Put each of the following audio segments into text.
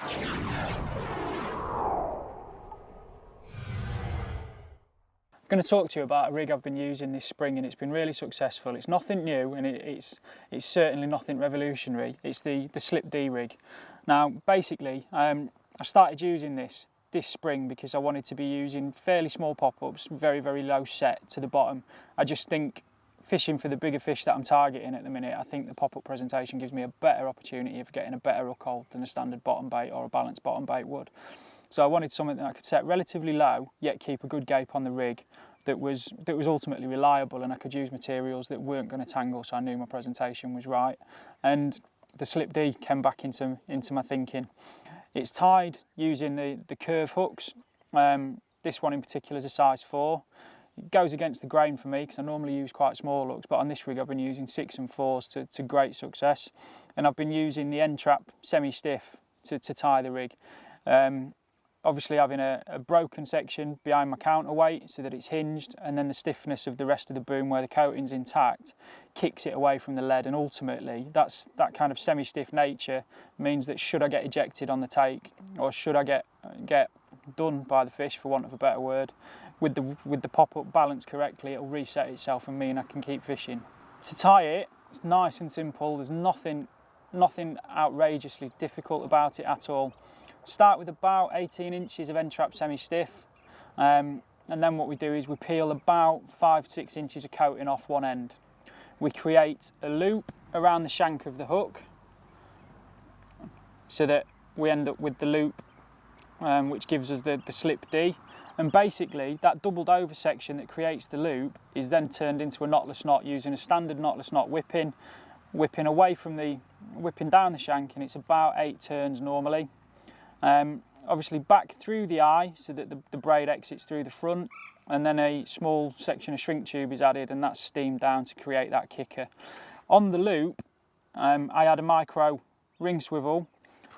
I'm going to talk to you about a rig I've been using this spring, and it's been really successful. It's nothing new, and it's certainly nothing revolutionary. It's the Slip D rig. Now basically I started using this spring because I wanted to be using fairly small pop-ups, very low set to the bottom. I just think fishing for the bigger fish that I'm targeting at the minute, I think the pop-up presentation gives me a better opportunity of getting a better hook hold than a standard bottom bait or a balanced bottom bait would. So I wanted something that I could set relatively low, yet keep a good gape on the rig, that was ultimately reliable, and I could use materials that weren't going to tangle, so I knew my presentation was right. And the Slip D came back into my thinking. It's tied using the curve hooks. This one in particular is a size 4. It goes against the grain for me because I normally use quite small hooks, but on this rig I've been using 6 and 4s to great success. And I've been using the end trap semi-stiff to tie the rig. Obviously having a broken section behind my counterweight so that it's hinged, and then the stiffness of the rest of the boom where the coating's intact kicks it away from the lead, and ultimately that kind of semi-stiff nature means that should I get ejected on the take, or should I get done by the fish, for want of a better word, with the pop-up balanced correctly, it'll reset itself and mean I can keep fishing. To tie it, it's nice and simple. There's nothing outrageously difficult about it at all. Start with about 18 inches of end trap semi-stiff, and then what we do is we peel about 5-6 inches of coating off one end. We create a loop around the shank of the hook so that we end up with the loop which gives us the Slip D, and basically that doubled over section that creates the loop is then turned into a knotless knot using a standard knotless knot whipping away from whipping down the shank, and it's about 8 turns normally. Obviously back through the eye so that the braid exits through the front, and then a small section of shrink tube is added, and that's steamed down to create that kicker. On the loop I add a micro ring swivel,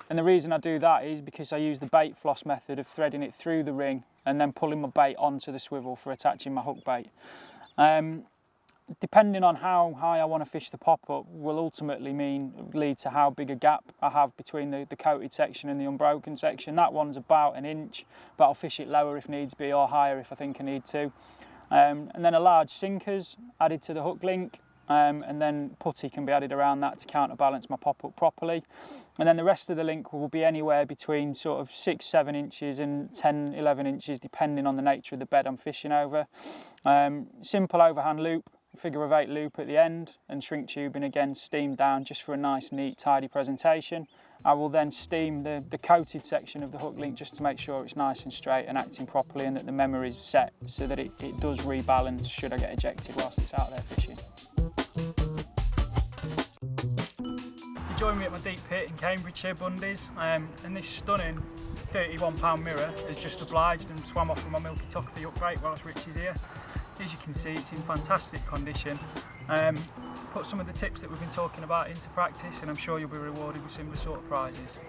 and the reason I do that is because I use the bait floss method of threading it through the ring and then pulling my bait onto the swivel for attaching my hook bait. Depending on how high I want to fish the pop-up will ultimately lead to how big a gap I have between the coated section and the unbroken section. That one's about 1 inch, but I'll fish it lower if needs be, or higher if I think I need to. And then a large sinker's added to the hook link, and then putty can be added around that to counterbalance my pop-up properly. And then the rest of the link will be anywhere between sort of 6-7 inches and 10-11 inches, depending on the nature of the bed I'm fishing over. Simple overhand loop, figure of 8 loop at the end, and shrink tubing again steamed down just for a nice, neat, tidy presentation. I will then steam the coated section of the hook link just to make sure it's nice and straight and acting properly, and that the memory is set so that it does rebalance should I get ejected whilst it's out there fishing. You join me at my deep pit in Cambridgeshire, Bundy's, and this stunning £31 mirror has just obliged and swam off with my milky toffee upgrade whilst Rich is here. As you can see, it's in fantastic condition. Put some of the tips that we've been talking about into practice, and I'm sure you'll be rewarded with similar sort of prizes.